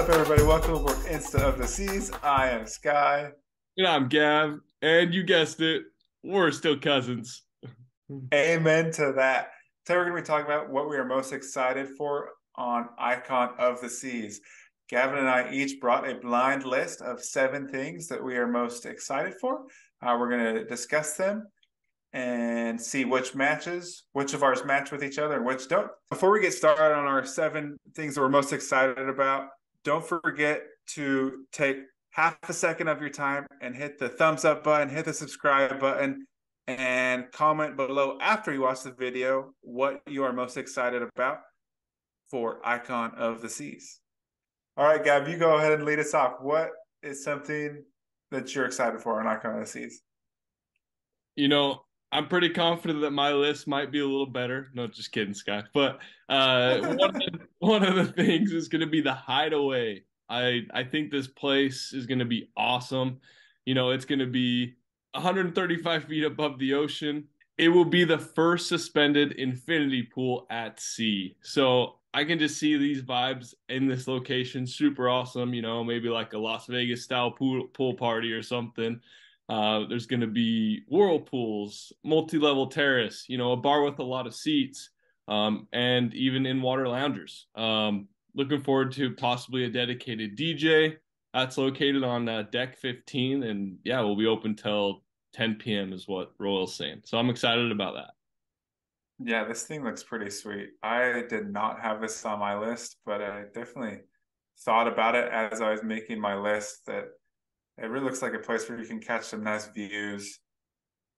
up, everybody? Welcome aboard Insta of the Seas. I am Sky. And I'm Gav, and you guessed it, we're still cousins. Amen to that. Today we're going to be talking about what we are most excited for on Icon of the Seas. Gavin and I each brought a blind list of 7 things that we are most excited for. We're going to discuss them and see which of ours match with each other and which don't. Before we get started on our 7 things that we're most excited about, don't forget to take half a second of your time and hit the thumbs up button, hit the subscribe button, and comment below after you watch the video what you are most excited about for Icon of the Seas. All right, Gab, you go ahead and lead us off. What is something that you're excited for on Icon of the Seas? I'm pretty confident that my list might be a little better. No, just kidding, Sky. But one of the things is going to be the Hideaway. I think this place is going to be awesome. It's going to be 135 feet above the ocean. It will be the first suspended infinity pool at sea. So I can just see these vibes in this location. Super awesome. Maybe like a Las Vegas style pool party or something. There's going to be whirlpools, multi-level terrace, a bar with a lot of seats, and even in-water loungers. Looking forward to possibly a dedicated DJ. That's located on deck 15, and yeah, we'll be open till 10 p.m. is what Royal's saying. So I'm excited about that. Yeah, this thing looks pretty sweet. I did not have this on my list, but I definitely thought about it as I was making my list that it really looks like a place where you can catch some nice views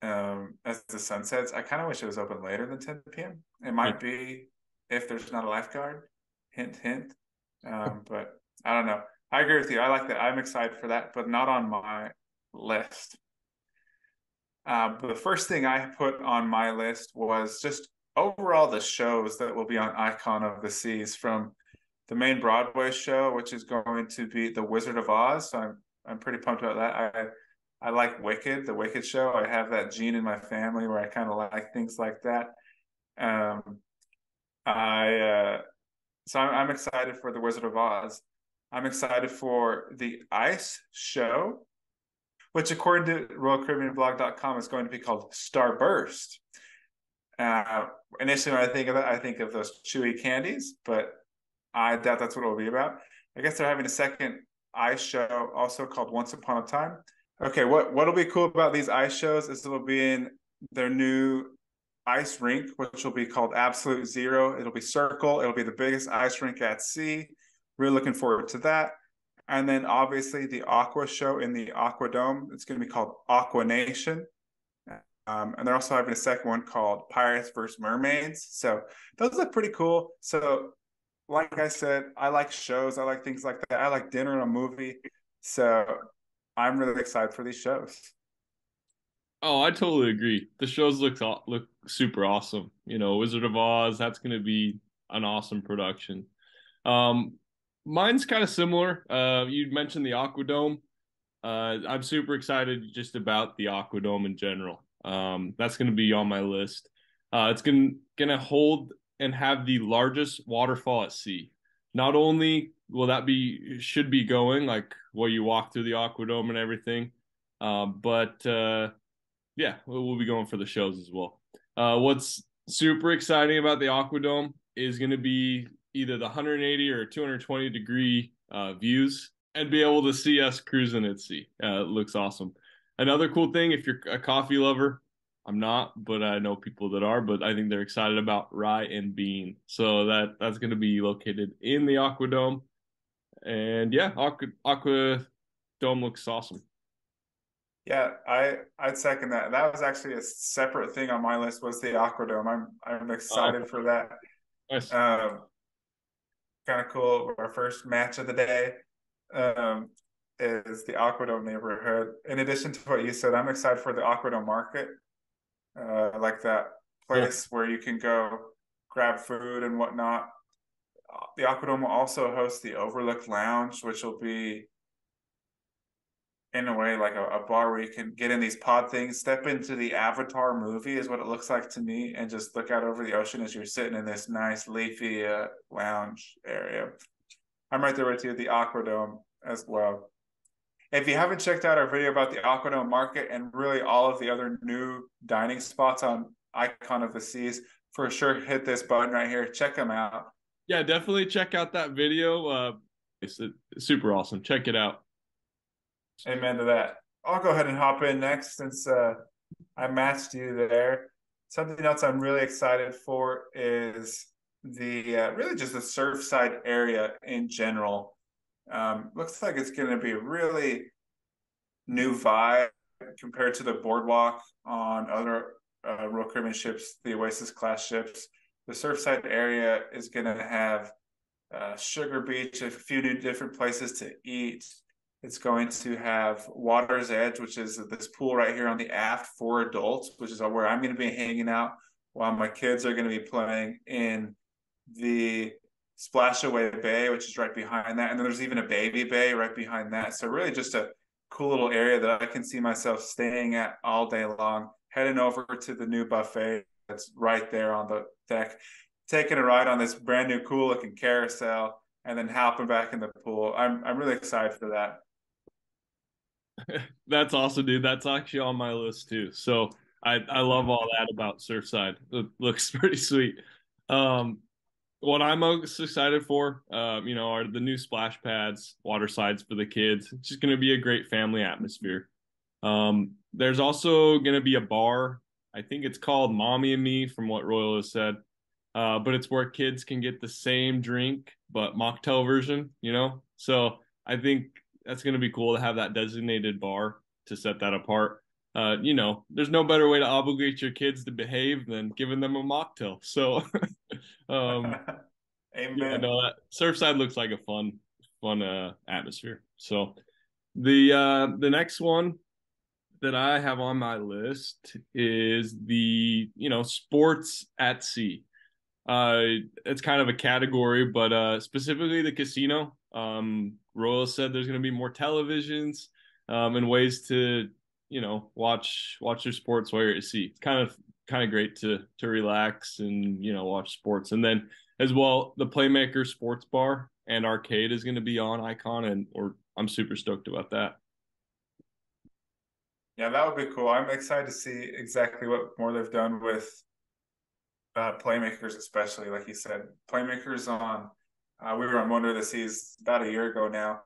as the sun sets. I kind of wish it was open later than 10 p.m. It might be if there's not a lifeguard. Hint, hint. But I don't know. I agree with you. I like that. I'm excited for that, but not on my list. But the first thing I put on my list was just overall the shows that will be on Icon of the Seas, from the main Broadway show, which is going to be The Wizard of Oz. So I'm pretty pumped about that. I like Wicked, the Wicked show. I have that gene in my family where I kind of like things like that. Um, I so I'm excited for The Wizard of Oz. I'm excited for the Ice show, which according to RoyalCaribbeanBlog.com is going to be called Starburst. Initially, when I think of it, I think of those chewy candies, but I doubt that's what it will be about. I guess they're having a second ice show also called Once Upon a Time. Okay, what'll be cool about these ice shows is it'll be in their new ice rink, which will be called Absolute Zero. It'll be circle. It'll be the biggest ice rink at sea. Really looking forward to that. And then obviously the Aqua show in the Aqua Dome. It's going to be called Aqua Nation. And they're also having a second one called Pirates vs. Mermaids. So those look pretty cool. So like I said, I like shows. I like things like that. I like dinner and a movie. So I'm really excited for these shows. Oh, I totally agree. The shows look super awesome. Wizard of Oz, that's going to be an awesome production. Um, Mine's kind of similar. You mentioned the Aquadome. I'm super excited just about the Aquadome in general. That's going to be on my list. It's gonna hold and have the largest waterfall at sea. Not only will that be should be going like where you walk through the Aquadome and everything, but yeah, we'll be going for the shows as well. What's super exciting about the Aquadome is going to be either the 180 or 220 degree views and be able to see us cruising at sea. It looks awesome. Another cool thing, if you're a coffee lover, I'm not, but I know people that are, but I think they're excited about Rye and Bean. So that's going to be located in the Aquadome. And yeah, Aqua Dome looks awesome. Yeah, I'd second that. That was actually a separate thing on my list was the Aquadome. I'm Oh, excited for that. nice. Um, Kind of cool. Our first match of the day um, is the Aquadome neighborhood. In addition to what you said, I'm excited for the Aquadome Market, like that Cool. place where you can go grab food and whatnot. The Aquadome will also host the Overlook Lounge, which will be in a way like a bar where you can get in these pod things, step into the Avatar movie is what it looks like to me, and just look out over the ocean as you're sitting in this nice leafy lounge area. I'm right there with you, the Aquadome as well. If you haven't checked out our video about the Aquadome Market and really all of the other new dining spots on Icon of the Seas, for sure hit this button right here. Check them out. Yeah, definitely check out that video. It's super awesome. Check it out. Amen to that. I'll go ahead and hop in next since I matched you there. Something else I'm really excited for is the really just the Surfside area in general. Looks like it's going to be really new vibe compared to the boardwalk on other Royal Caribbean ships, the Oasis class ships. The Surfside area is going to have Sugar Beach, a few new different places to eat. It's going to have Water's Edge, which is this pool right here on the aft for adults, which is where I'm going to be hanging out while my kids are going to be playing in the Splashaway Bay, which is right behind that. And then there's even a baby bay right behind that. So really just a cool little area that I can see myself staying at all day long, heading over to the new buffet that's right there on the deck, taking a ride on this brand new cool looking carousel, and then hopping back in the pool. I'm really excited for that. That's awesome, dude. That's actually on my list too. So I love all that about Surfside. It looks pretty sweet. Um, what I'm most excited for, are the new splash pads, water slides for the kids. It's just going to be a great family atmosphere. There's also going to be a bar. I think it's called Mommy and Me, from what Royal has said. But it's where kids can get the same drink, but mocktail version, you know? So I think that's going to be cool to have that designated bar to set that apart. There's no better way to obligate your kids to behave than giving them a mocktail. So, um, yeah, Amen. no, that Surfside looks like a fun atmosphere. So the next one that I have on my list is sports at sea. It's kind of a category, but specifically the casino. Royal said there's going to be more televisions and ways to watch your sports while you're at sea. It's kind of great to relax and watch sports. And then as well, the Playmaker Sports Bar and Arcade is going to be on Icon, and or I'm super stoked about that. Yeah, that would be cool. I'm excited to see exactly what more they've done with playmakers, especially like you said, playmakers on. We were on Wonder of the Seas about a year ago now,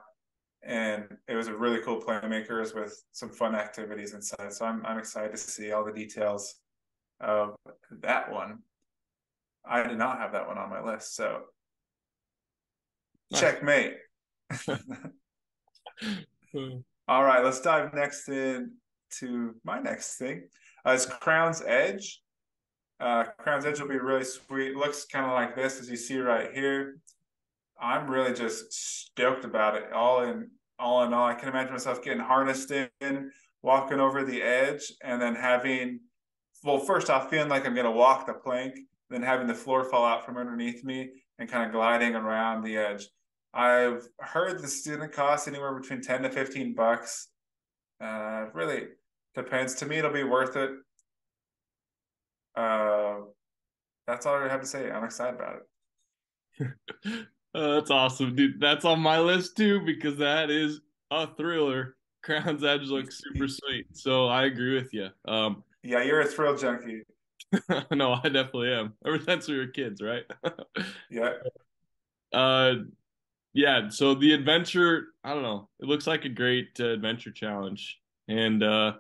and it was a really cool playmakers with some fun activities inside. So I'm excited to see all the details of that one. I did not have that one on my list, so Nice. checkmate. All right, let's dive next in to my next thing. It's Crown's Edge. Crown's Edge will be really sweet. It looks kind of like this, as you see right here. I'm really just stoked about it. All in all, I can imagine myself getting harnessed in, walking over the edge, and then first off, feeling like I'm going to walk the plank, then having the floor fall out from underneath me and kind of gliding around the edge. I've heard the student costs anywhere between 10 to 15 bucks. Really depends. To me, it'll be worth it. Uh, that's all I have to say. I'm excited about it. That's awesome, dude. That's on my list too because that is a thriller. Crown's Edge looks super sweet, so I agree with you. Yeah, you're a thrill junkie. No, I definitely am. Ever since we were kids, right? Yeah. uh, yeah. So the adventure, I don't know. It looks like a great adventure challenge, and the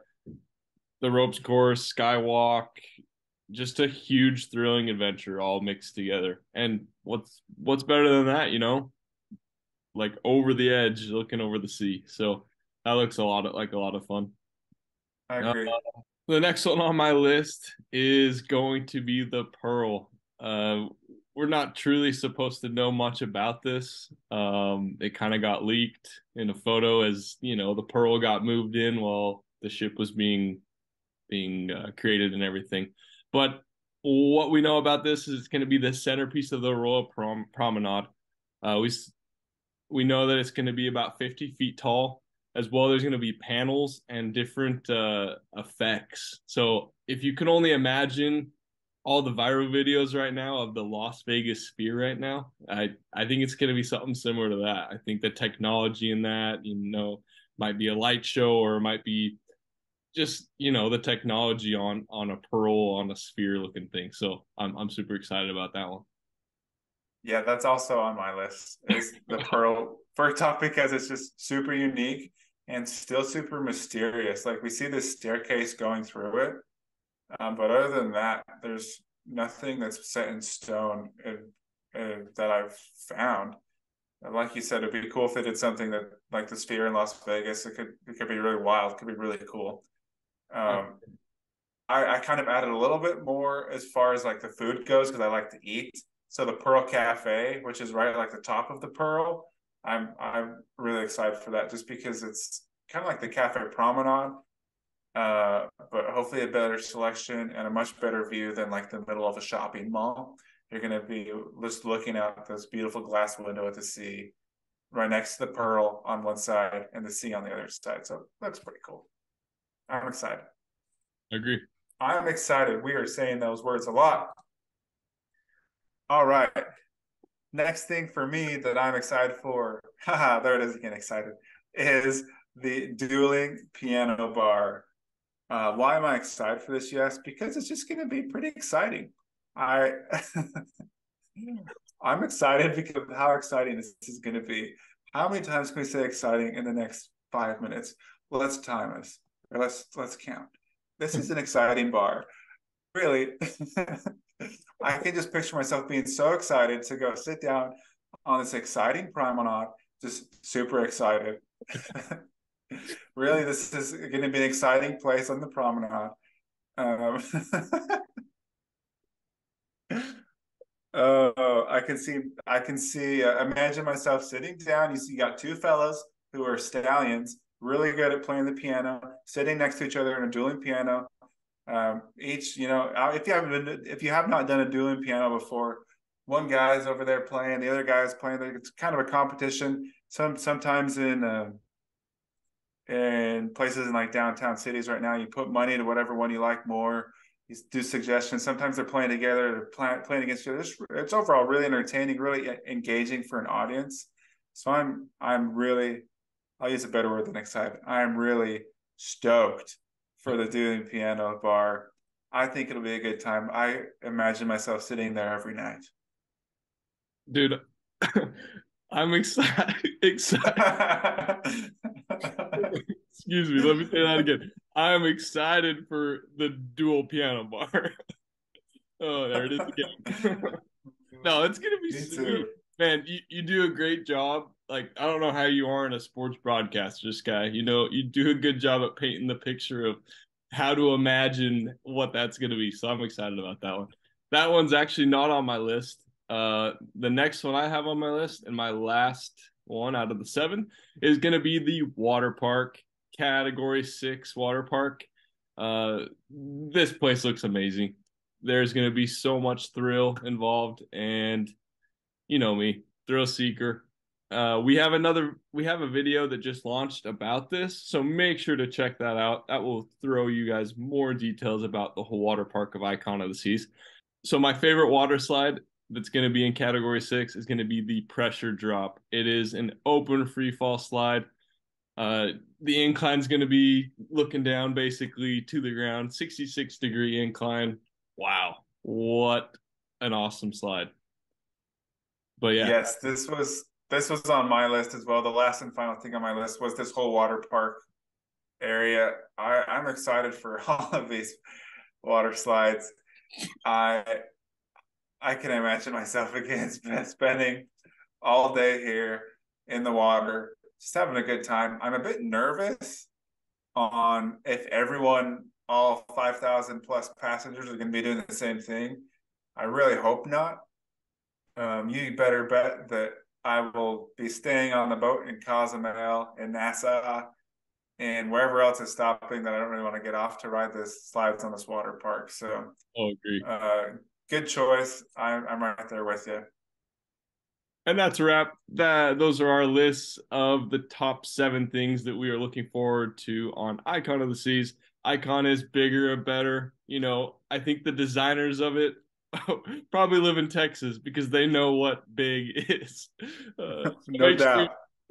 ropes course, skywalk, just a huge thrilling adventure all mixed together. And what's better than that, like over the edge, looking over the sea. So that looks like a lot of fun. I Uh, agree. the next one on my list is going to be the Pearl. We're not truly supposed to know much about this. It kind of got leaked in a photo as the Pearl got moved in while the ship was being created and everything. But what we know about this is it's going to be the centerpiece of the Royal Promenade. We know that it's going to be about 50 feet tall. As well, there's going to be panels and different effects. So if you can only imagine all the viral videos right now of the Las Vegas Sphere right now. I think it's going to be something similar to that. I think the technology in that, might be a light show or it might be just, the technology on a pearl on a sphere looking thing. So I'm super excited about that one. Yeah, that's also on my list. Is the pearl first off because it's just super unique and still super mysterious. Like we see this staircase going through it, but other than that, there's nothing that's set in stone that I've found. And like you said, it'd be cool if they did something that, like the Sphere in Las Vegas, it could be really wild, it could be really cool. Um, I kind of added a little bit more as far as like the food goes because I like to eat. So the Pearl Cafe, which is right at like the top of the Pearl, I'm really excited for that just because it's kind of like the Cafe Promenade, but hopefully a better selection and a much better view than like the middle of a shopping mall. You're going to be just looking out this beautiful glass window at the sea, right next to the Pearl on one side and the sea on the other side. So that's pretty cool. I'm excited. Agree. I'm excited. We are saying those words a lot. All right. Next thing for me that I'm excited for, haha, there it is again, excited, is the dueling piano bar. Why am I excited for this? Yes, because it's just going to be pretty exciting. I I'm excited because of how exciting this is going to be. How many times can we say exciting in the next 5 minutes? Well, let's time us, or let's count. This is an exciting bar. Really, I can just picture myself being so excited to go sit down on this exciting promenade, just super excited. Really, this is going to be an exciting place on the promenade. Um, oh, I can see. Imagine myself sitting down. You got two fellas who are stallions, really good at playing the piano, sitting next to each other in a dueling piano. Each, if you have not done a dueling piano before, one guy's over there playing, the other guy's playing. It's kind of a competition. Sometimes in places in like downtown cities right now, you put money to whatever one you like more. You do suggestions. Sometimes they're playing together, they're playing against each other. It's overall really entertaining, really engaging for an audience. So I'm really, I'll use a better word than excited. I'm really stoked for the dueling piano bar. I think it'll be a good time. I imagine myself sitting there every night. Dude, I'm excited. Excited. Excuse me. Let me say that again. I'm excited for the dual piano bar. Oh, there it is again. No, it's gonna be Me sweet, too. man. You do a great job. Like I don't know how you aren't a sports broadcaster, this guy. You do a good job at painting the picture of how to imagine what that's gonna be. So I'm excited about that one. That one's actually not on my list. The next one I have on my list, and my last one out of the seven, is gonna be the water park, category 6 water park. This place looks amazing. There's going to be so much thrill involved, and you know me, thrill seeker. We have a video that just launched about this, so make sure to check that out. That will throw you guys more details about the whole water park of Icon of the Seas. So my favorite water slide that's going to be in category 6 is going to be the pressure drop. It is an open free fall slide. Uh, the incline's going to be looking down basically to the ground, 66-degree incline. Wow, what an awesome slide. But yeah, Yes, this was on my list as well. The last and final thing on my list was this whole water park area. I'm excited for all of these water slides. I I can imagine myself again spending all day here in the water, just having a good time. I'm a bit nervous on if everyone, all 5,000 plus passengers, are going to be doing the same thing. I really hope not. You better bet that I will be staying on the boat in Cozumel, in Nassau, and wherever else is stopping that I don't really want to get off to ride this slides on this water park. So, I'll agree. uh, good choice. I'm right there with you. And that's a wrap. Those are our lists of the top 7 things that we are looking forward to on Icon of the Seas. Icon is bigger and better. I think the designers of it probably live in Texas because they know what big is. So No make sure,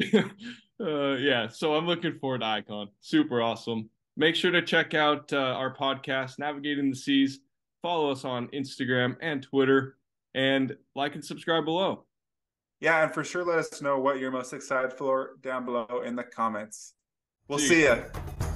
doubt. yeah. So I'm looking forward to Icon. Super awesome. Make sure to check out our podcast, Navigating the Seas. Follow us on Instagram and Twitter, and like and subscribe below. Yeah, and for sure, let us know what you're most excited for down below in the comments. We'll See you. see you.